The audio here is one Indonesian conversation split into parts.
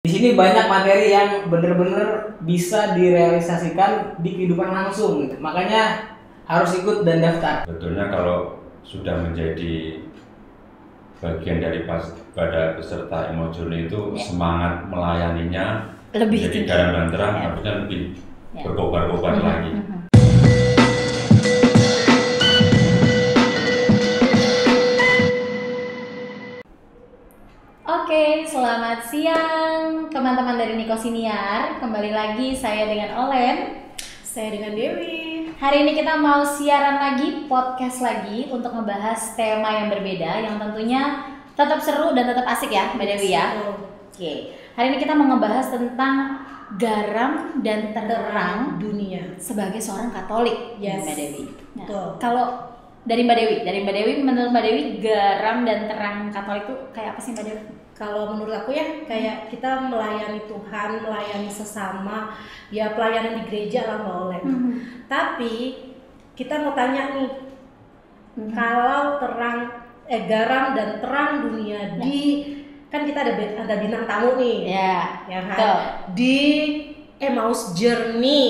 Di sini banyak materi yang bener-bener bisa direalisasikan di kehidupan langsung, gitu. Makanya harus ikut dan daftar. Betulnya kalau sudah menjadi bagian pada peserta Emo Journey itu semangat melayaninya lebih jadi tinggi. garam dan terang harusnya lebih berkobar-kobar lagi. Oke, selamat siang teman-teman dari Niko Siniar. Kembali lagi saya dengan Olen. Saya dengan Dewi. Hari ini kita mau siaran lagi, podcast lagi untuk membahas tema yang berbeda yang tentunya tetap seru dan tetap asik ya Mbak Dewi ya. Oke, hari ini kita mau ngebahas tentang garam dan terang dunia sebagai seorang Katolik, Yes. Mbak Dewi. Nah, Betul. kalau dari Mbak Dewi, menurut Mbak Dewi garam dan terang Katolik itu kayak apa sih Mbak Dewi? Kalau menurut aku ya kayak kita melayani Tuhan, melayani sesama, ya pelayanan di gereja lah Mbak Olen. Tapi kita mau tanya nih, kalau garam dan terang dunia kan kita ada bintang tamu nih, Ya, ya kan? betul. Di Emmaus Journey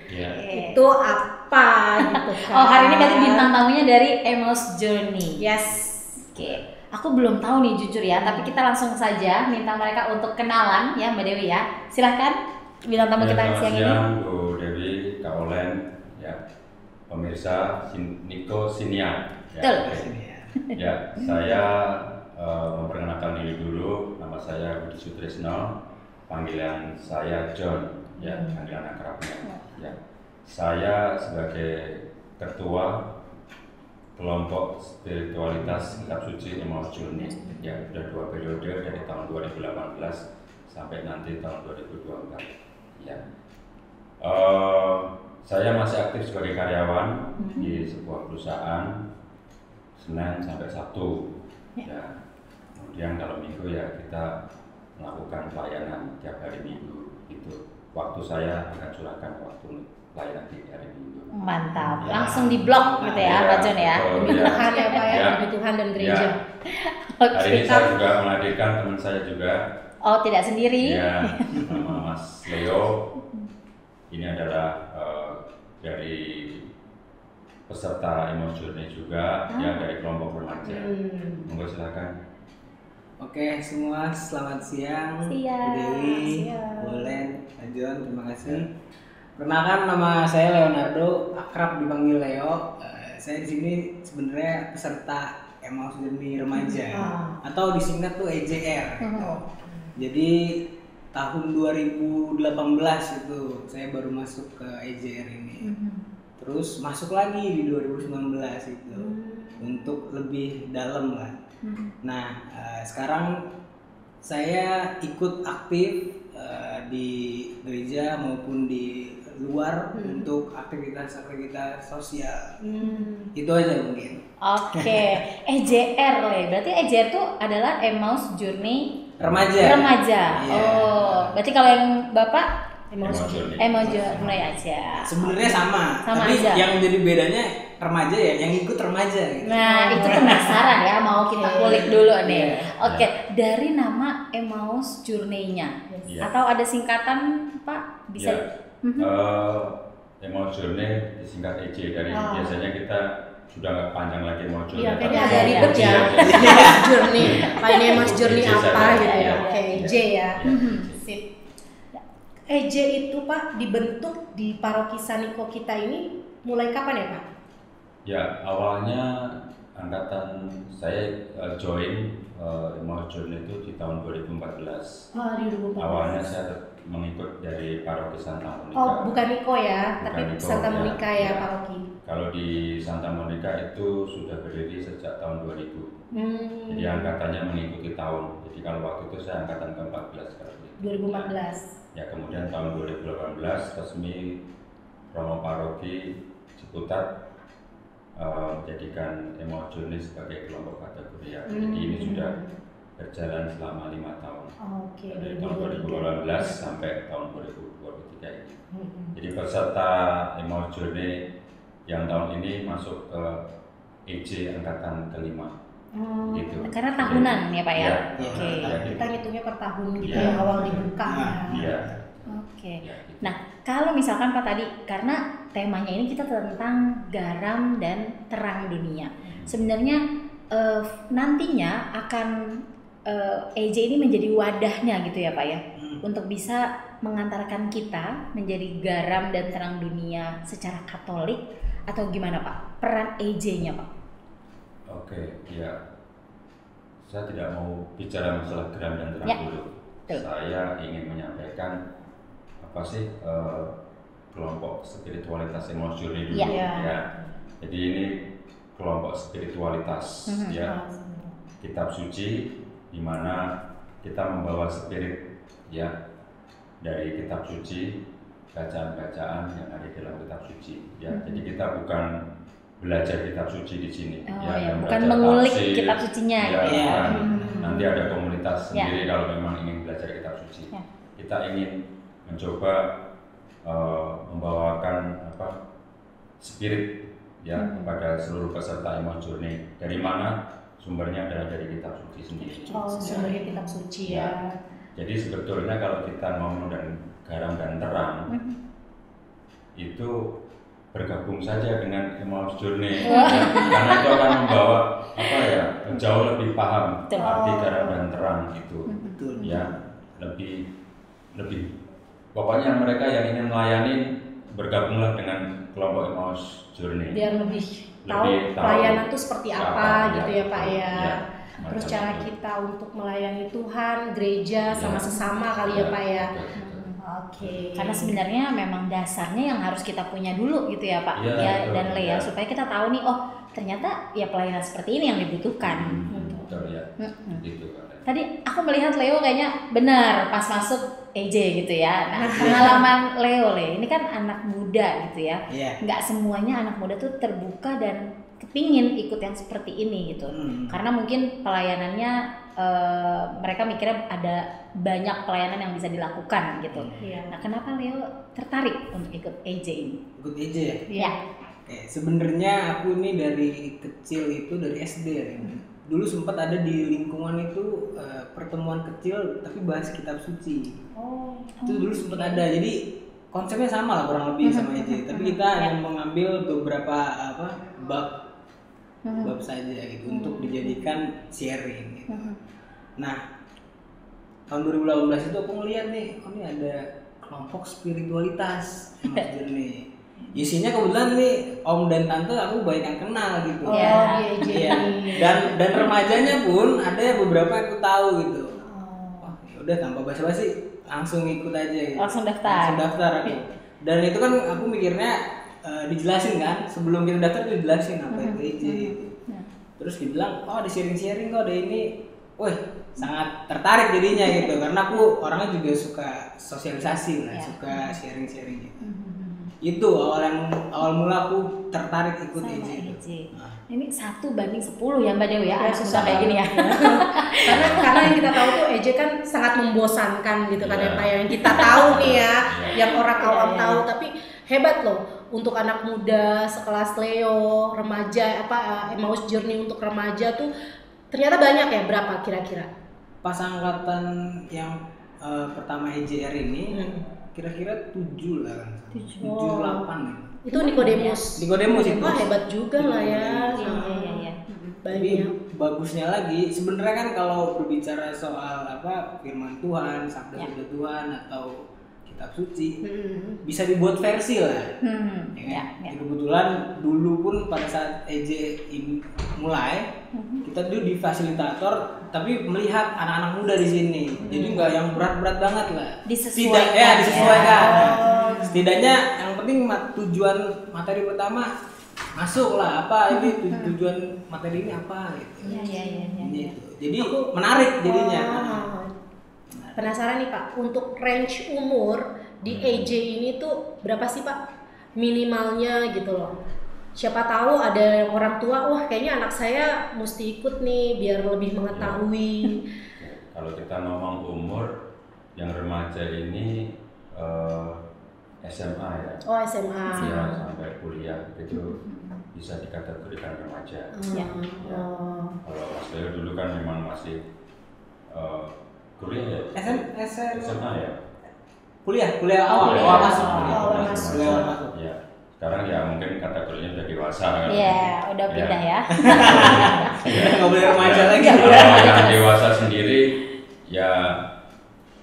Ya. itu apa gitu kan? Oh, hari ini berarti bintang tamunya dari Emmaus Journey. Yes. Oke, aku belum tahu nih jujur ya, tapi kita langsung saja minta mereka untuk kenalan ya Mbak Dewi ya. Silahkan bintang tamu kita Selamat siang ini. siang Bu Dewi, Kak Olen, ya pemirsa Niko Siniar. Betul. Ya, saya memperkenalkan diri dulu. Nama saya Budi Sutrisno, panggilan saya John, ya panggilan akrabnya. Ya, saya sebagai ketua kelompok spiritualitas kitab suci Emmaus Journey, ya sudah 2 periode dari tahun 2018 sampai nanti tahun 2024. Ya, saya masih aktif sebagai karyawan di sebuah perusahaan Senin sampai Sabtu. Ya, kemudian kalau Minggu ya kita melakukan pelayanan tiap hari Minggu. Itu waktu saya akan curahkan waktu pelayanan di hari Minggu. Mantap, Ya. langsung di blok gitu ya Pak John ya. betul, Demi Tuhan ya Pak ya, Ya. demi Tuhan dan gereja. Ya. Hari ini saya juga menghadirkan teman saya juga. Oh, tidak sendiri. Ya, nama Mas Leo. Ini adalah dari peserta Emmaus Journey juga, ya dari kelompok remaja. Monggo silakan. Oke, semua selamat siang. Siang. Bu Dewi, Siang. Olen, Kak John, terima kasih. Perkenalkan, nama saya Leonardo, akrab dipanggil Leo. Saya di sini sebenarnya peserta Emmaus Journey remaja atau disingkat tuh EJR. gitu. Jadi tahun 2018 itu saya baru masuk ke EJR ini. Terus masuk lagi di 2019 itu untuk lebih dalam lah. Nah, sekarang saya ikut aktif di gereja maupun di luar untuk aktivitas-aktivitas sosial. Itu aja mungkin. Oke, EJR Le. Berarti EJR itu adalah Emmaus Journey Remaja. Remaja. Iya. Oh, berarti kalau yang Bapak Emmaus Journey. Emmaus Journey aja. Sebenarnya sama, Sama tapi aja. yang menjadi bedanya remaja ya, yang ikut remaja gitu. Nah, itu penasaran ya, mau kita kulik dulu nih. Iya. Oke, dari nama Emmaus Journey-nya. Iya. Atau ada singkatan, Pak? Bisa. Emmaus Journey disingkat EJ dari biasanya kita sudah nggak panjang lagi Emmaus Journey. Iya, kayaknya tapi agak ribet ya. EJ. Emmaus Journey, ini Emmaus Journey EJ apa saja. gitu ya? Iya. Oke, EJ ya. Iya. Sip. EJ itu Pak dibentuk di paroki Saniko kita ini mulai kapan ya Pak? Ya, awalnya angkatan saya join Emmaus Journey itu di tahun 2014. Oh, di 2014. Awalnya saya mengikut dari paroki Santa Monica. Oh, bukan Niko ya, Bukan tapi Niko, Santa ya. Monica ya Ya. paroki. Kalau di Santa Monica itu sudah berdiri sejak tahun 2000. Jadi angkatannya mengikuti tahun. Jadi kalau waktu itu saya angkatan ke-14 kalau gitu. 2014. Ya, kemudian tahun 2018 resmi Romo Paroki Ciputat menjadikan Emmaus Journey sebagai kelompok kategori A. Jadi ini sudah berjalan selama 5 tahun. Oke. Dari tahun 2018 sampai tahun 2023 ini. Jadi peserta Emmaus Journey yang tahun ini masuk ke EJ angkatan kelima. gitu. Karena tahunan ya Pak ya? Oke. Kita ngitungnya per tahun gitu Ya. ya, awal dibuka. Iya. Oke. Ya, gitu. Nah, kalau misalkan Pak tadi, karena temanya ini kita tentang garam dan terang dunia. Sebenarnya nantinya akan EJ ini menjadi wadahnya gitu ya Pak ya, untuk bisa mengantarkan kita menjadi garam dan terang dunia secara Katolik, atau gimana Pak? Peran EJ-nya Pak? Oke, ya. Saya tidak mau bicara masalah garam dan terang Ya, dulu. betul. Saya ingin menyampaikan apa sih kelompok spiritualitas emosi dulu. Ya. Ya. Jadi ini kelompok spiritualitas ya. Kitab suci di mana kita membawa spirit ya dari kitab suci, bacaan-bacaan yang ada dalam kitab suci ya. Jadi kita bukan belajar kitab suci di sini bukan belajar mengulik tafsir, kitab sucinya ya, gitu ya. bukan. Nanti ada komunitas Ya. sendiri kalau memang ingin belajar kitab suci. Ya. Kita ingin mencoba membawakan spirit ya kepada seluruh peserta Emmaus Journey. Dari mana? Sumbernya adalah dari kitab suci sendiri. Sumbernya kitab suci ya. Jadi sebetulnya kalau kita ngomong dan garam dan terang itu bergabung saja dengan Emmaus Journey ya, karena itu akan membawa jauh lebih paham arti garam dan terang itu. Betul. Ya, lebih pokoknya mereka yang ingin melayani bergabunglah dengan kelompok Emmaus Journey. Biar lebih tahu pelayanan itu seperti apa gitu ya Pak ya. Terus cara kita untuk melayani Tuhan, gereja sama sesama kali ya Pak ya. Oke. Karena sebenarnya memang dasarnya yang harus kita punya dulu gitu ya Pak Betul, dan Lea, supaya kita tahu nih, oh ternyata ya pelayanan seperti ini yang dibutuhkan. Betul ya. Gitu kan. Tadi aku melihat Leo kayaknya benar pas masuk EJ gitu ya. Nah, pengalaman Leo ini kan anak muda gitu ya. Nggak semuanya anak muda tuh terbuka dan kepingin ikut yang seperti ini gitu. Karena mungkin pelayanannya mereka mikirnya ada banyak pelayanan yang bisa dilakukan gitu. Nah, kenapa Leo tertarik untuk ikut EJ ini? Ikut EJ ya? Iya. Sebenarnya aku ini dari kecil itu dari SD ya. Dulu sempat ada di lingkungan itu pertemuan kecil tapi bahas kitab suci. Itu dulu sempat ada. Jadi konsepnya sama lah kurang lebih sama EJ. Tapi kita hanya mengambil beberapa bab saja gitu untuk dijadikan sharing gitu. Nah, tahun 2018 itu aku ngeliat nih, ini ada kelompok spiritualitas Emmaus Journey. Isinya kebetulan nih om dan tante aku banyak yang kenal gitu. Dan remajanya pun ada yang beberapa aku tahu gitu. Wah, udah tanpa basa-basi langsung ikut aja gitu. Langsung daftar aku. Dan itu kan aku mikirnya dijelasin kan, sebelum kita daftar tuh dijelasin apa itu EJ gitu. Terus dibilang, oh ada sharing-sharing kok, ada ini. Wih, sangat tertarik jadinya gitu, karena aku orangnya juga suka sosialisasi lah, suka sharing-sharing gitu. Itu awal mula aku tertarik ikut EJ itu. Ini 1:10 ya Mbak Dewi ya, susah kayak gini ya. karena yang kita tahu tuh EJ kan sangat membosankan gitu kan ya Pak, yang kita tahu nih ya, yang orang awam tahu, tapi hebat loh untuk anak muda sekelas Leo, remaja Emmaus Journey untuk remaja tuh ternyata banyak ya. Berapa kira-kira? Pas angkatan yang pertama EJR ini kira-kira 7 lah kan. 7, 8 ya. Itu Nikodemus itu. Wah, hebat juga lah ya. Iya. Tapi bagusnya lagi sebenarnya kan kalau berbicara soal firman Tuhan, sabda Tuhan atau kitab suci bisa dibuat versi lah. Kebetulan dulu pun pada saat EJ mulai kita dulu di fasilitator tapi melihat anak-anak muda di sini. Jadi nggak yang berat-berat banget lah. Disesuaikan. Setidaknya yang penting tujuan materi pertama masuk lah, ini tujuan materi ini apa gitu. Gitu. Jadi menarik jadinya. Penasaran nih Pak, untuk range umur di EJ ini tuh berapa sih Pak minimalnya gitu loh? Siapa tahu ada orang tua, wah kayaknya anak saya mesti ikut nih biar lebih mengetahui. Kalau kita ngomong umur, yang remaja ini SMA ya. Oh SMA. Ya, sampai kuliah gitu. bisa dikategorikan remaja. Ya. Ya. Kalau Mas Leo dulu kan memang masih kuliah ya? SMA ya? Kuliah awal masuk. Kuliah masuk. Ya. Sekarang ya mungkin kategorinya udah dewasa kan? Iya, udah pindah ya. Nggak boleh remaja lagi. Yang dewasa sendiri ya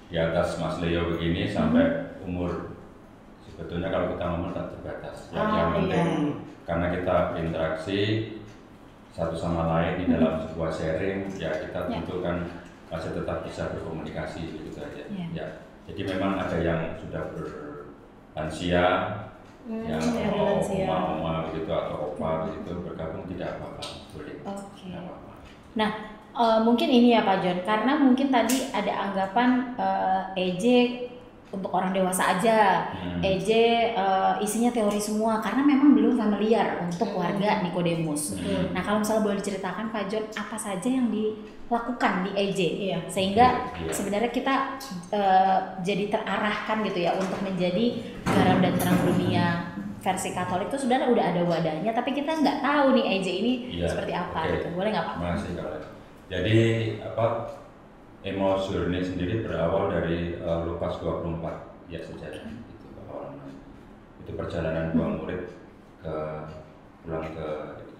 di atas Mas Leo begini sampai umur sebetulnya kalau kita ngomong tak terbatas. Yang penting karena kita berinteraksi satu sama lain di dalam sebuah sharing, ya kita tentu kan masih tetap bisa berkomunikasi begitu aja. Ya. Jadi memang ada yang sudah berlansia, yang oma begitu atau opa begitu bergabung tidak apa-apa, boleh. Oke. Nah, mungkin ini ya Pak John, karena mungkin tadi ada anggapan EJ untuk orang dewasa aja, EJ isinya teori semua, karena memang belum familiar untuk warga Nikodemus. Nah, kalau misalnya boleh diceritakan Pak John, apa saja yang dilakukan di EJ, sehingga sebenarnya kita jadi terarahkan gitu ya untuk menjadi garam dan terang dunia versi Katolik itu sebenarnya udah ada wadahnya, tapi kita nggak tahu nih EJ ini seperti apa gitu. Boleh nggak Pak? Makasih kalau. Jadi Emmaus Journey sendiri berawal dari Lukas 24 ya sejarah itu awalnya. Itu perjalanan dua murid pulang ke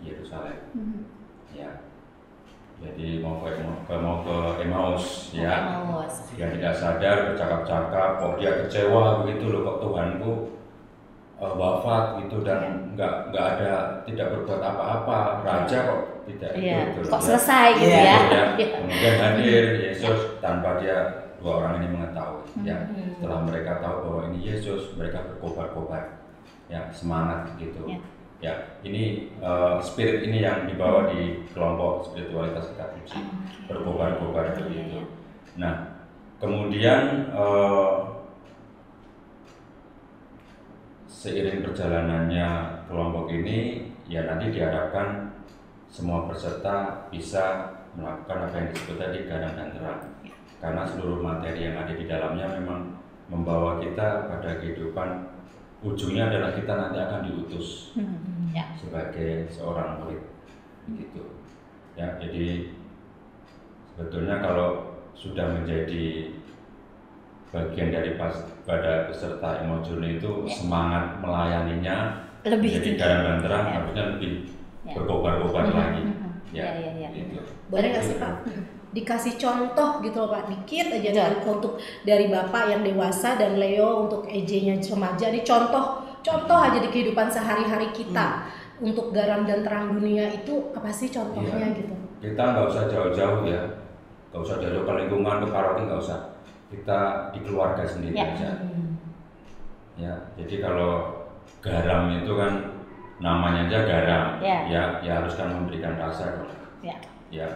Yerusalem. Ya. Jadi mau ke Emmaus ya. Yang tidak sadar bercakap-cakap, kok dia kecewa begitu loh, kok Tuhanku wafat gitu dan tidak berbuat apa-apa, raja kok tidak gitu, kok selesai gitu ya. Kemudian hadir Yesus tanpa dua orang ini mengetahui ya. Setelah mereka tahu bahwa ini Yesus, mereka berkobar-kobar ya, semangat gitu ya. Ini spirit ini yang dibawa di kelompok spiritualitas kitab suci, berkobar-kobar gitu. Nah kemudian seiring perjalanannya kelompok ini, ya nanti diharapkan semua peserta bisa melakukan apa yang disebut tadi garam dan terang. Karena seluruh materi yang ada di dalamnya memang membawa kita pada kehidupan, ujungnya adalah kita nanti akan diutus sebagai seorang murid, begitu. Ya, jadi sebetulnya kalau sudah menjadi bagian pada peserta Emmaus Journey itu semangat melayaninya lebih jadi garam dan terang, harusnya lebih berkobar-kobar lagi. Gitu. Boleh nggak sih Pak dikasih contoh gitu loh Pak, dikit aja untuk dari Bapak yang dewasa dan Leo untuk EJ-nya remaja, nih contoh aja di kehidupan sehari-hari kita untuk garam dan terang dunia itu apa sih contohnya gitu? Kita nggak usah jauh-jauh ya, nggak usah jauh ke lingkungan, ke paroki, nggak usah. Kita di keluarga sendiri aja. Ya, jadi kalau garam itu kan namanya aja garam, ya harus kan memberikan rasa dong. Ya,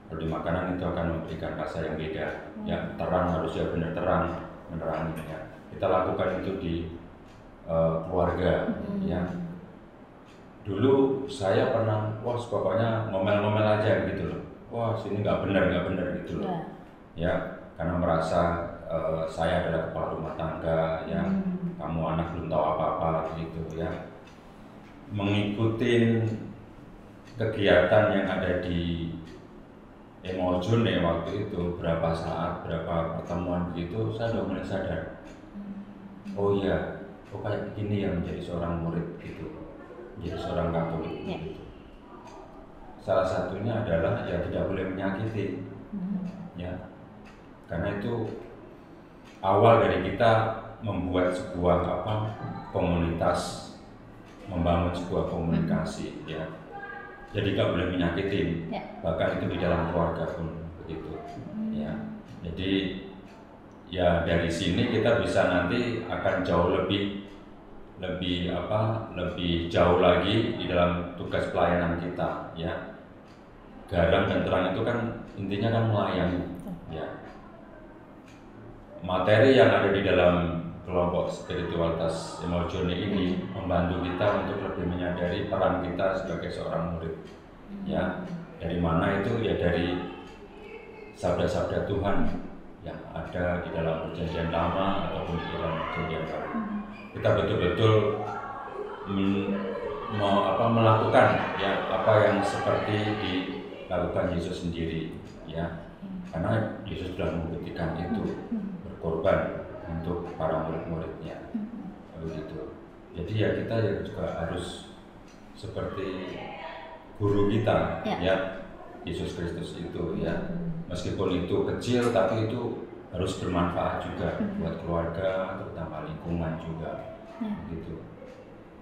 kalau di makanan itu akan memberikan rasa yang beda. Ya, terang harusnya benar terang, menerangi. Ya. Kita lakukan itu di keluarga. Ya. Dulu saya pernah, pokoknya ngomel-ngomel aja gitu loh. Wah, sini nggak benar gitu loh. Ya. Karena merasa saya adalah kepala rumah tangga, ya kamu anak belum tahu apa-apa gitu ya. Mengikuti kegiatan yang ada di Emmaus Journey waktu itu, berapa saat, berapa pertemuan begitu, saya sudah mulai sadar. Oh iya, kayak begini yang menjadi seorang murid gitu, menjadi seorang Katolik. Gitu. Salah satunya adalah ya tidak boleh menyakiti, ya. Karena itu awal dari kita membuat sebuah komunitas, membangun sebuah komunikasi, ya. Jadi nggak boleh menyakitin, bahkan itu di dalam keluarga pun begitu, ya. Jadi ya dari sini kita bisa nanti akan jauh lebih jauh lagi di dalam tugas pelayanan kita, ya. Garam dan terang itu kan intinya kan melayani, ya. Materi yang ada di dalam kelompok spiritualitas Emmaus Journey ini membantu kita untuk lebih menyadari peran kita sebagai seorang murid. Ya, dari mana itu? Ya dari sabda-sabda Tuhan yang ada di dalam Perjanjian Lama ataupun di dalam Perjanjian Baru. Kita betul-betul melakukan ya apa yang seperti dilakukan Yesus sendiri ya, karena Yesus sudah membuktikan itu, berkorban untuk para murid-muridnya begitu. Jadi ya kita ya juga harus seperti guru kita ya, Yesus Kristus itu ya, meskipun itu kecil tapi itu harus bermanfaat juga buat keluarga, terutama lingkungan juga begitu.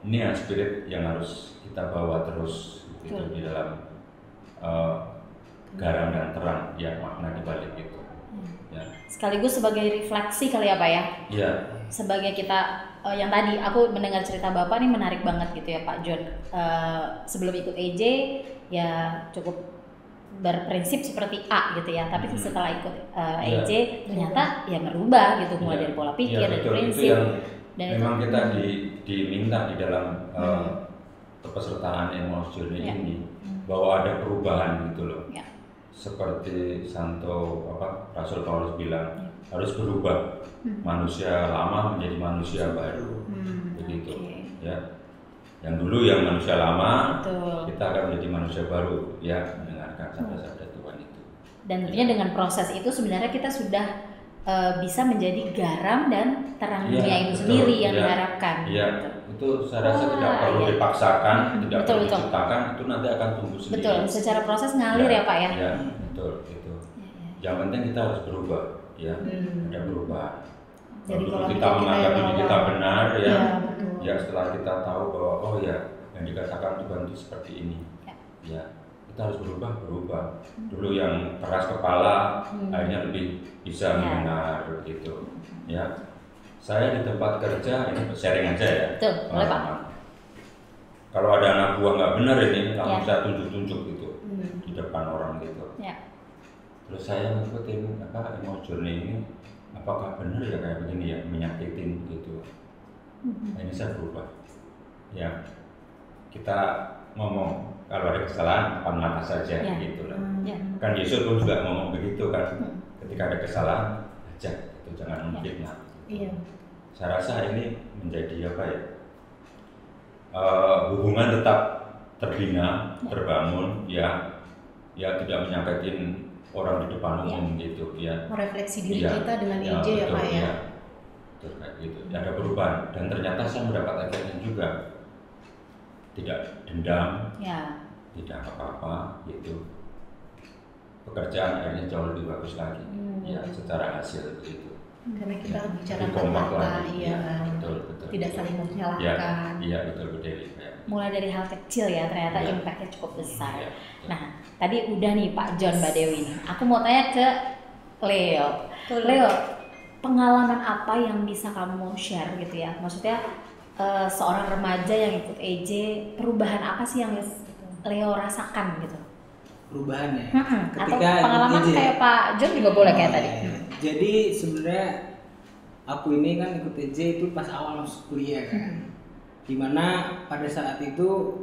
Ini ya spirit yang harus kita bawa terus gitu di dalam garam dan terang ya, makna di balik itu ya. Sekaligus sebagai refleksi kali ya Pak ya. Iya. Sebagai kita yang tadi aku mendengar cerita Bapak nih menarik banget gitu ya Pak John. Sebelum ikut EJ ya cukup berprinsip seperti A gitu ya, tapi setelah ikut EJ ternyata ya merubah gitu, mulai dari pola pikir, dari prinsip. Dan memang kita diminta di dalam kepesertaan Emmaus Journey ini bahwa ada perubahan gitu loh. Seperti Rasul Paulus bilang harus berubah, manusia lama menjadi manusia baru begitu ya. Yang dulu yang manusia lama, kita akan menjadi manusia baru ya, mendengarkan sabda-sabda Tuhan itu. Dan tentunya dengan proses itu sebenarnya kita sudah bisa menjadi garam dan terang dunia itu sendiri yang diharapkan. Iya, itu saya rasa tidak perlu dipaksakan, tidak perlu diciptakan, itu nanti akan tumbuh sendiri. Betul, secara proses ngalir ya Pak ya. Iya, betul itu. Yang penting kita harus berubah, ya, ada perubahan. Jadi kalau kita menganggap diri kita benar, ya setelah kita tahu bahwa oh ya yang dikatakan Tuhan itu seperti ini, ya kita harus berubah. Dulu yang keras kepala, akhirnya lebih bisa mendengar gitu. Ya, saya di tempat kerja ini sharing aja ya. Betul, boleh Pak. Kalau ada anak buah nggak benar ini, langsung saya tunjuk gitu di depan orang gitu. Terus saya ngikutin Emmaus Journey ini, apakah benar ya kayak begini ya, menyakitin gitu. Nah, ini saya berubah. Ya, kita ngomong kalau ada kesalahan depan mata saja gitu lah. Kan Yesus pun juga ngomong begitu kan, ketika ada kesalahan aja, itu jangan memfitnah. Saya rasa ini menjadi hubungan tetap terbina, terbangun, ya tidak menyampaikan orang di depan umum gitu ya. Merefleksi diri kita dengan EJ ya Pak ya. Betul kayak gitu. Ada perubahan dan ternyata saya mendapat efeknya juga. Tidak dendam, tidak apa-apa gitu. Pekerjaan akhirnya jauh lebih bagus lagi, ya secara hasil begitu. Karena kita bicara kata, betul. Tidak saling menyalahkan. Iya betul. Mulai dari hal kecil ya, ternyata impactnya cukup besar. Nah, tadi udah nih Pak John, Mbak Dewi nih. Aku mau tanya ke Leo. Leo, pengalaman apa yang bisa kamu share gitu ya? Maksudnya seorang remaja yang ikut EJ, perubahan apa sih yang Leo rasakan gitu? Perubahan ya? Atau pengalaman kayak Pak John juga boleh kayak tadi. Jadi sebenarnya aku ini kan ikut EJ itu pas awal masuk kuliah kan. Dimana pada saat itu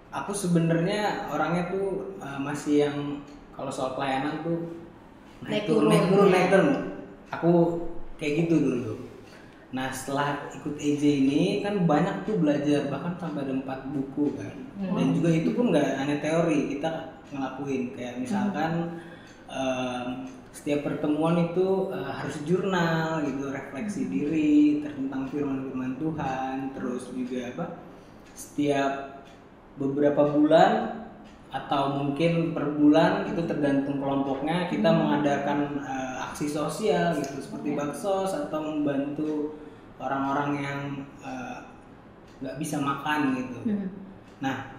aku sebenarnya orangnya tuh masih yang kalau soal pelayanan tuh naik turun. Aku kayak gitu dulu. Nah setelah ikut EJ ini kan banyak tuh belajar, bahkan sampai ada 4 buku kan. Dan juga itu pun nggak hanya teori, kita ngelakuin kayak misalkan setiap pertemuan itu harus jurnal gitu, refleksi diri tentang firman-firman Tuhan. Terus juga setiap beberapa bulan atau mungkin per bulan itu tergantung kelompoknya, kita mengadakan aksi sosial gitu, seperti baksos atau membantu orang-orang yang nggak bisa makan gitu. Nah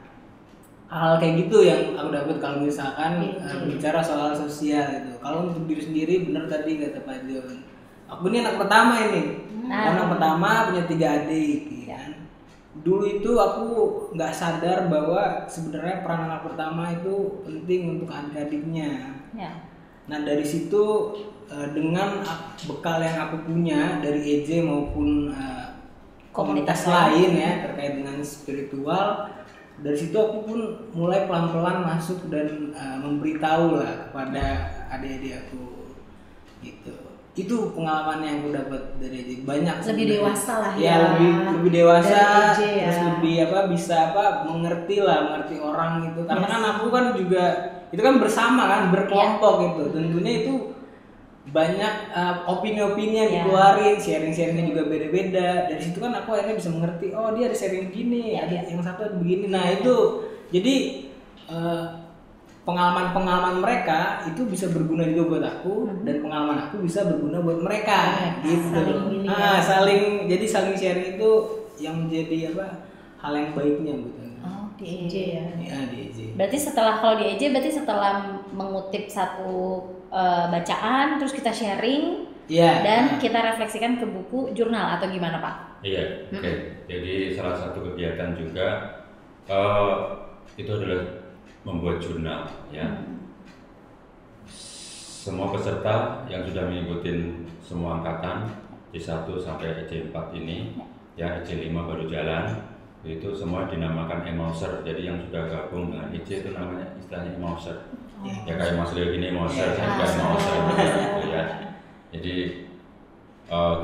hal kayak gitu yang aku dapat kalau misalkan bicara soal sosial itu. Kalau untuk diri sendiri benar tadi kata Pak John, aku ini anak pertama ini, anak pertama punya 3 adik kan. Dulu itu aku nggak sadar bahwa sebenarnya peran anak pertama itu penting untuk adik-adiknya. Nah dari situ dengan bekal yang aku punya dari EJ maupun komunitas lain ya terkait dengan spiritual, dari situ aku pun mulai pelan-pelan masuk dan memberitahu lah kepada adik-adik aku gitu. itu pengalaman yang aku dapat dari EJ banyak. Lebih dewasa lah ya. Lebih dewasa, EJ, terus lebih bisa mengerti orang gitu. Karena kan aku kan juga itu kan bersama kan, berkelompok gitu. Tentunya itu banyak opini-opini yang dikeluarin, sharing-sharingnya juga beda-beda. Dari situ kan aku akhirnya bisa mengerti, oh dia ada sharing begini, ada yang satu ada begini. Nah itu jadi pengalaman mereka itu bisa berguna juga buat aku, dan pengalaman aku bisa berguna buat mereka. Gitu. Saling sharing itu yang menjadi hal yang baiknya gitu. Di EJ ya. Di EJ. Berarti kalau di EJ setelah mengutip satu bacaan terus kita sharing dan kita refleksikan ke buku jurnal atau gimana Pak? Iya, oke. Jadi salah satu kegiatan juga itu adalah membuat jurnal ya. Semua peserta yang sudah mengikuti semua angkatan EJ1 sampai EJ4 ini ya, EJ5 baru jalan, itu semua dinamakan emauser. Jadi yang sudah gabung dengan EJ itu namanya istilahnya emauser. Ya kayak Mas Leo gini emauser, saya juga emauser gitu ya. Jadi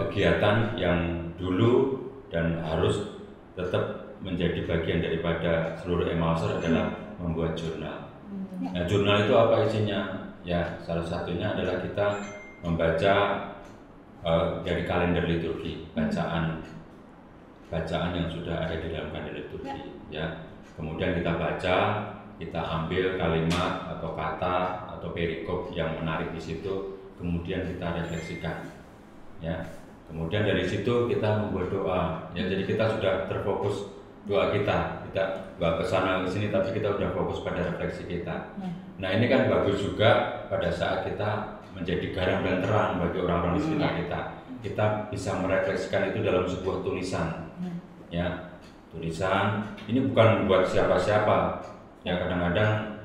kegiatan yang dulu dan harus tetap menjadi bagian daripada seluruh emauser adalah membuat jurnal. Nah, jurnal itu apa isinya? Ya, salah satunya adalah kita membaca dari kalender liturgi, bacaan yang sudah ada di dalam kalender liturgi. Ya, kemudian kita baca, kita ambil kalimat atau kata atau perikop yang menarik di situ, kemudian kita refleksikan. Ya, kemudian dari situ kita membuat doa. Ya, jadi kita sudah terfokus doa kita nggak kesana kesini, tapi kita udah fokus pada refleksi kita. Nah ini kan bagus juga pada saat kita menjadi garam dan terang bagi orang-orang di sekitar kita. Kita bisa merefleksikan itu dalam sebuah tulisan. Ya, tulisan ini bukan buat siapa-siapa. Ya kadang-kadang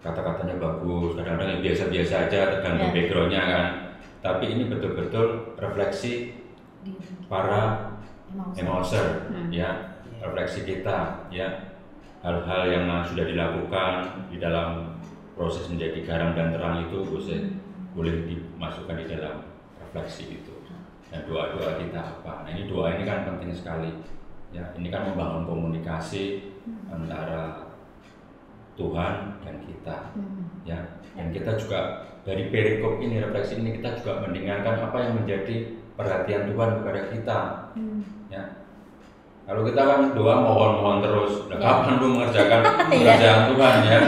kata-katanya bagus, kadang-kadang yang biasa-biasa aja tergantung backgroundnya kan. Tapi ini betul-betul refleksi para emauser, ya. Refleksi kita, ya, hal-hal yang sudah dilakukan di dalam proses menjadi garam dan terang itu boleh dimasukkan di dalam refleksi itu. Dan doa-doa kita apa? Nah ini doa ini kan penting sekali, ya. Ini kan membangun komunikasi antara Tuhan dan kita, ya. Dan kita juga dari perikop ini, refleksi ini kita juga mendengarkan apa yang menjadi perhatian Tuhan kepada kita, ya. Kalau kita kan doa mohon terus, kapan lu mengerjakan pekerjaan Tuhan ya?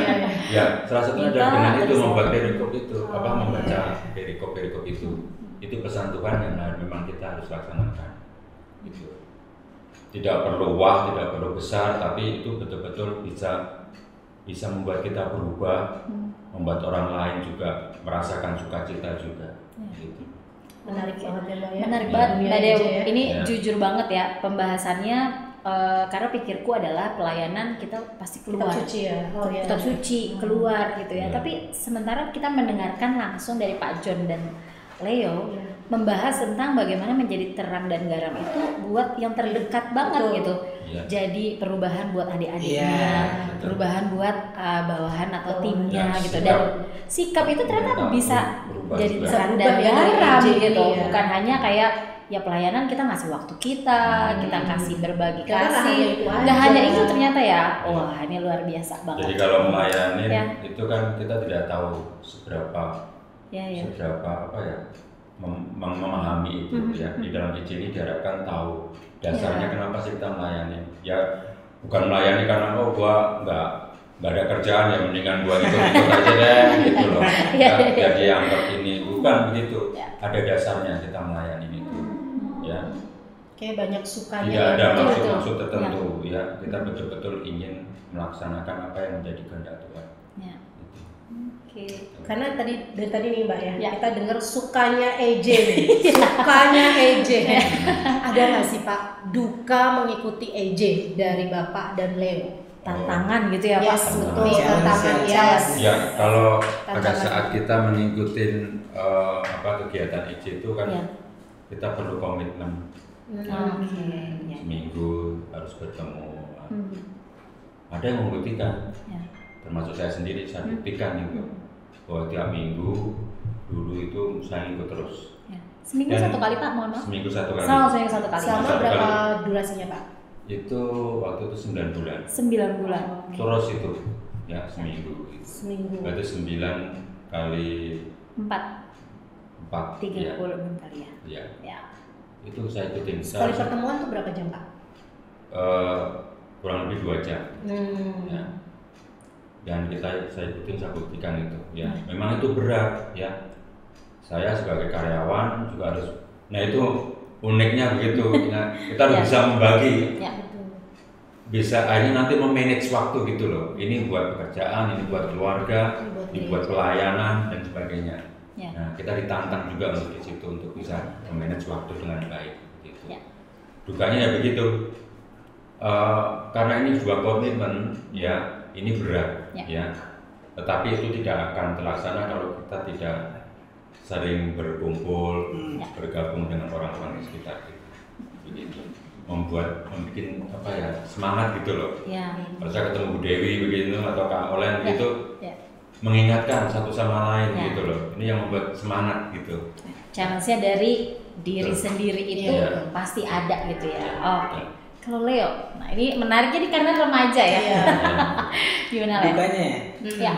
Ya, salah satunya adalah dengan itu membuat perikop itu, membaca perikop itu pesan Tuhan yang memang kita harus laksanakan. Itu tidak perlu tidak perlu besar, tapi itu betul-betul bisa membuat kita berubah, membuat orang lain juga merasakan sukacita juga. Gitu. Menarik banget ya Mbak ya. Menarik banget Mbak Dew. Ini jujur banget ya pembahasannya, karena pikirku adalah pelayanan kita pasti keluar. Kitab suci ya. Kitab suci keluar gitu ya. Tapi sementara kita mendengarkan langsung dari Pak John dan Leo membahas tentang bagaimana menjadi terang dan garam itu buat yang terdekat banget gitu. Jadi perubahan buat adik-adiknya, perubahan buat bawahan atau timnya gitu. Dan sikap itu ternyata bisa jadi terang dan garam gitu. Bukan hanya kayak ya pelayanan kita ngasih waktu kita kasih berbagi kasih. Nggak hanya itu ternyata ya. Wah ini luar biasa banget. Jadi kalau melayani itu kan kita tidak tahu seberapa memahami itu ya. Di dalam EJ ini diharapkan tahu dasarnya kenapa sih kita melayani. Ya bukan melayani karena gua nggak ada kerjaan ya, mendingan gua ikut aja deh gitu loh. Jadi anggap ini bukan begitu. Ada dasarnya kita melayani itu. Ya. Kayak banyak sukanya. Tidak ada maksud tertentu ya. Kita betul-betul ingin melaksanakan apa yang menjadi kehendak Tuhan. Ya. Karena dari tadi nih Mbak ya, kita dengar sukanya EJ nih. Sukanya EJ. Ada nggak sih Pak duka mengikuti EJ dari Bapak dan Leo? Tantangan gitu ya Pak? Betul, tantangan ya. Kalau pada saat kita mengikuti kegiatan EJ itu kan kita perlu komitmen. Seminggu harus bertemu. Ada yang membuktikan, termasuk saya sendiri, saya buktikan itu bahwa tiap minggu dulu itu saya ikut terus. Seminggu Dan 1 kali Pak, mohon maaf. Seminggu 1 kali. Seminggu 1 kali. Selama Satu berapa kali. durasinya Pak? Itu waktu itu 9 bulan. 9 bulan. Terus itu ya seminggu. Seminggu. Berarti 9 kali 4. 4 30 ya. kali ya. Ya. Ya. Itu saya ikutin. Sekali pertemuan tuh berapa jam Pak? Kurang lebih 2 jam. Ya. Hmm. Dan saya ikutin, saya buktikan itu ya. Memang itu berat ya. Saya sebagai karyawan juga harus. Nah itu uniknya begitu. Nah, kita harus Ya. bisa membagi. Ya. Bisa akhirnya nanti memanage waktu gitu loh. Ini buat pekerjaan, ini buat keluarga, ini buat pelayanan dan sebagainya. Ya. Nah, kita ditantang juga untuk di situ untuk bisa memanage waktu dengan baik. Gitu. Ya. Dukanya ya begitu. Karena ini sebuah komitmen, ya ini berat, ya. Tetapi itu tidak akan terlaksana kalau kita tidak sering berkumpul, bergabung dengan orang-orang di sekitar kita. Begitu. Membuat apa ya, semangat gitu loh. Ya. Kalau saya ketemu Bu Dewi begitu atau Kak Olen Ya. gitu, Ya. mengingatkan satu sama lain Ya. gitu loh. Ini yang membuat semangat gitu. Challenge-nya dari diri sendiri itu Iya. pasti ada gitu ya. Iya. Oke. Kalau Leo, nah ini menarik jadi karena remaja ya. Iya. Gimana Leo? Dukanya ya. Ya.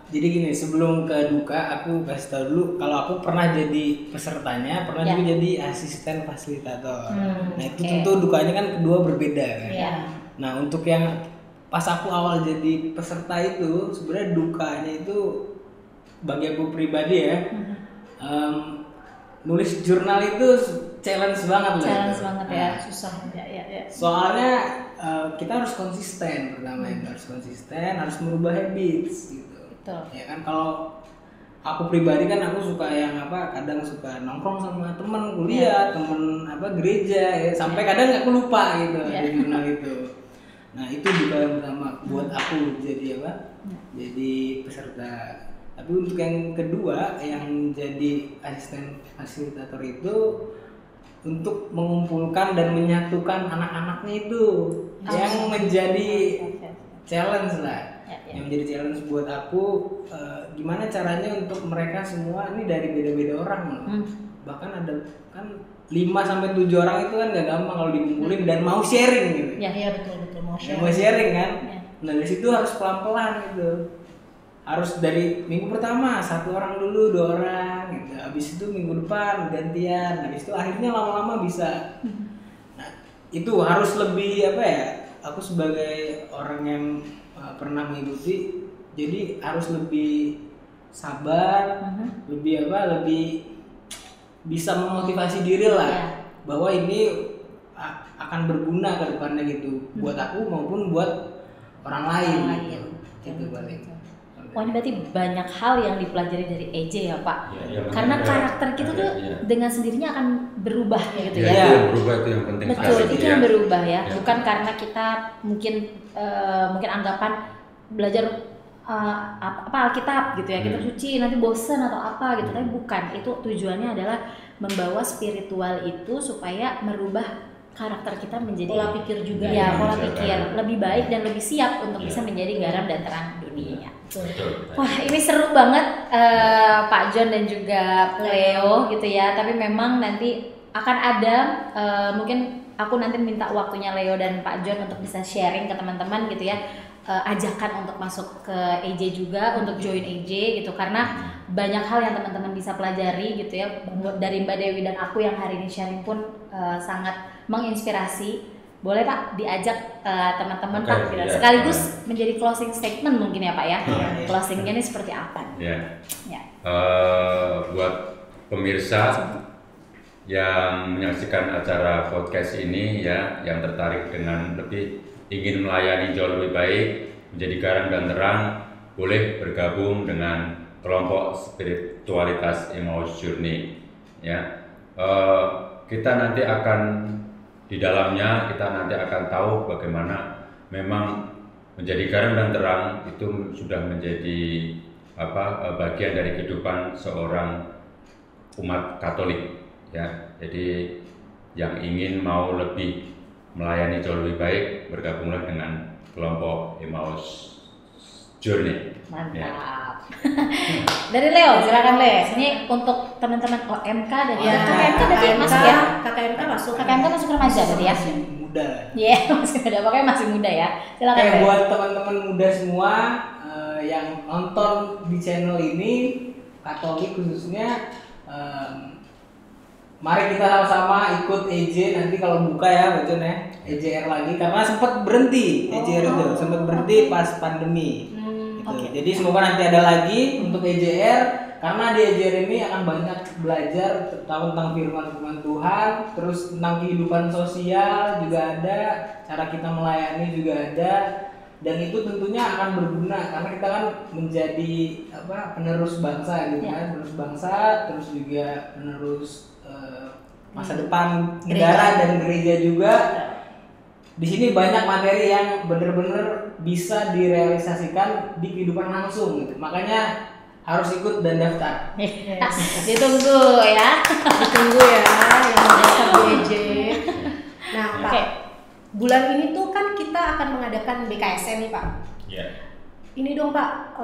Jadi gini, sebelum ke duka aku kasih tahu dulu kalau aku pernah jadi pesertanya, pernah Ya. juga jadi asisten fasilitator. Nah itu oke. tentu dukanya kan kedua berbeda kan. Iya. Nah untuk yang pas aku awal jadi peserta itu sebenarnya dukanya itu bagi aku pribadi ya, nulis jurnal itu challenge banget lah. Challenge itu. banget ya. Susah. Ya. Soalnya kita harus konsisten pertama itu harus konsisten, harus merubah habits gitu. Betul. Ya kan kalau aku pribadi kan aku suka yang kadang suka nongkrong sama teman kuliah, teman gereja ya, sampai kadang aku lupa gitu di jurnal itu. Nah itu juga yang pertama buat aku jadi jadi peserta. Tapi untuk yang kedua yang jadi asisten fasilitator itu untuk mengumpulkan dan menyatukan anak-anaknya itu yang menjadi challenge lah. Yang menjadi challenge buat aku gimana caranya untuk mereka semua ini dari beda-beda orang loh. Bahkan ada kan 5-7 orang itu kan gak gampang kalau dikumpulin dan mau sharing gitu. Iya betul Mau sharing kan. Nah dari situ harus pelan-pelan gitu. Harus dari minggu pertama 1 orang dulu, 2 orang gitu. Habis itu minggu depan gantian. Habis itu akhirnya lama-lama bisa. Nah, itu harus lebih aku sebagai orang yang pernah mengikuti jadi harus lebih sabar, lebih bisa memotivasi diri lah bahwa ini akan berguna ke depannya gitu buat aku maupun buat orang lain. Gitu paling. Oh ini berarti banyak hal yang dipelajari dari EJ ya Pak. Ya, karena karakter kita tuh dengan sendirinya akan berubah gitu ya. Itu yang berubah, itu yang penting. Betul, sekali, itu yang berubah ya. Bukan karena kita mungkin anggapan belajar Alkitab gitu ya, kita suci nanti bosen atau apa gitu, tapi bukan. Itu tujuannya adalah membawa spiritual itu supaya merubah karakter kita menjadi pola pikir juga ya, pola pikir lebih baik dan lebih siap untuk bisa menjadi garam dan terang dunia. Betul. Wah ini seru banget Pak John dan juga Leo gitu ya. Tapi memang nanti akan ada mungkin aku nanti minta waktunya Leo dan Pak John untuk bisa sharing ke teman-teman gitu ya. Ajakan untuk masuk ke EJ juga, untuk join EJ gitu, karena banyak hal yang teman-teman bisa pelajari gitu ya. Dari Mbak Dewi dan aku yang hari ini sharing pun sangat menginspirasi. Boleh Pak diajak teman-teman Pak gitu. Sekaligus menjadi closing statement mungkin ya Pak ya. Closingnya ini seperti apa? Ya. Buat pemirsa yang menyaksikan acara podcast ini ya, yang tertarik dengan lebih ingin melayani jauh lebih baik, menjadi garam dan terang, boleh bergabung dengan kelompok spiritualitas Emmaus Journey. Ya, kita nanti akan di dalamnya kita nanti akan tahu bagaimana memang menjadi garam dan terang itu sudah menjadi bagian dari kehidupan seorang umat Katolik. Ya, jadi yang ingin mau lebih melayani jauh lebih baik, bergabunglah dengan kelompok Emmaus Journey. Mantap. Dari Leo, silakan Le. Ini untuk teman-teman OMK dan KKMK berarti masuk ya? KKMK masuk. KKMK masuk remaja berarti ya? Masih muda. Iya, masih muda. Pokoknya masih muda ya. Silakan Le. Buat teman-teman muda semua yang nonton di channel ini, Katolik khususnya, mari kita sama-sama ikut EJ nanti kalau buka ya Bacon ya, EJR lagi karena sempat berhenti EJR itu, sempat berhenti pas pandemi. Gitu. Jadi semoga nanti ada lagi untuk EJR karena di EJR ini akan banyak belajar tentang firman Tuhan, terus tentang kehidupan sosial juga ada, cara kita melayani juga ada, dan itu tentunya akan berguna karena kita kan menjadi penerus bangsa gitu kan, penerus bangsa, terus juga penerus masa depan negara dan gereja juga. Di sini banyak materi yang benar-benar bisa direalisasikan di kehidupan langsung gitu. Makanya harus ikut dan daftar. Ditunggu ya. Ditunggu ya yang daftar BJ. Nah, Pak. Bulan ini tuh kan kita akan mengadakan BKSN nih, Pak. Iya. Ini dong Pak,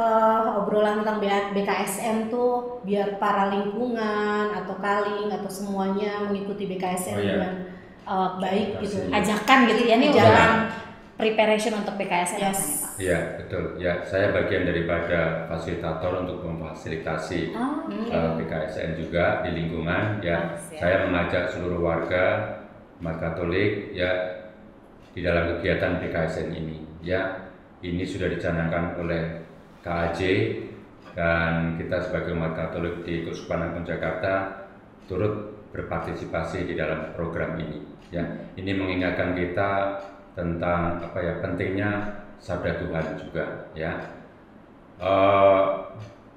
obrolan tentang BKSN tuh biar para lingkungan atau kaling atau semuanya mengikuti BKSN dengan baik gitu. Ajakan gitu ya, ini udah preparation untuk BKSN. Iya, betul. Ya, saya bagian daripada fasilitator untuk memfasilitasi BKSN juga di lingkungan. Ya, saya mengajak seluruh warga umat Katolik ya di dalam kegiatan BKSN ini. Ya, ini sudah dicanangkan oleh KAJ dan kita sebagai umat Katolik di Keuskupan Agung Jakarta turut berpartisipasi di dalam program ini. Ya, ini mengingatkan kita tentang pentingnya sabda Tuhan juga. Ya,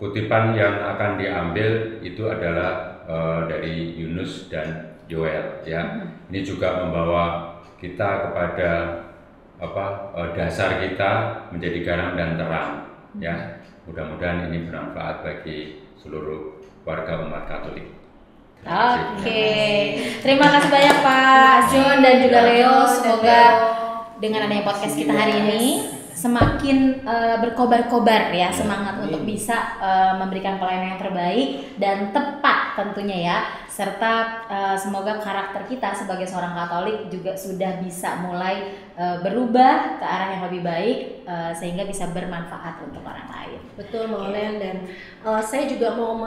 kutipan yang akan diambil itu adalah dari Yunus dan Yoel. Ya, ini juga membawa kita kepada dasar kita menjadi garam dan terang. Ya, mudah-mudahan ini bermanfaat bagi seluruh warga umat Katolik. Oke, terima kasih banyak Pak John dan juga Leo. Semoga dengan adanya podcast kita hari ini semakin berkobar-kobar ya semangat untuk bisa memberikan pelayanan yang terbaik dan tepat tentunya ya, serta semoga karakter kita sebagai seorang Katolik juga sudah bisa mulai berubah ke arah yang lebih baik sehingga bisa bermanfaat untuk orang lain. Betul Mbak Olen, dan saya juga mau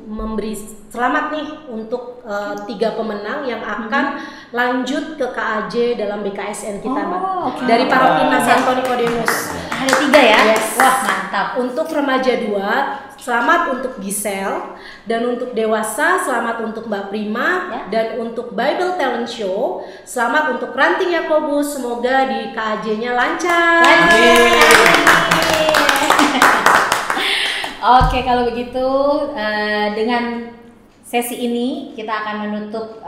memberi selamat nih untuk 3 pemenang yang akan lanjut ke KAJ dalam BKSN kita Mbak. Dari Paroki Santo Nikodemus. Ada 3 ya? Yes. Wah mantap. Untuk remaja 2, selamat untuk Giselle, dan untuk dewasa selamat untuk Mbak Prima, dan untuk Bible Talent Show selamat untuk Ranting Yakobus. Semoga di KAJ-nya lancar. Oke, kalau begitu dengan sesi ini kita akan menutup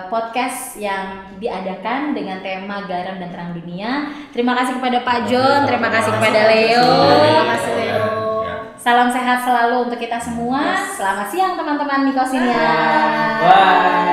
podcast yang diadakan dengan tema Garam dan Terang Dunia. Terima kasih kepada Pak John, terima kasih kepada Leo. Terima kasih Leo. Salam sehat selalu untuk kita semua. Selamat siang teman-teman Nikosinia. Bye.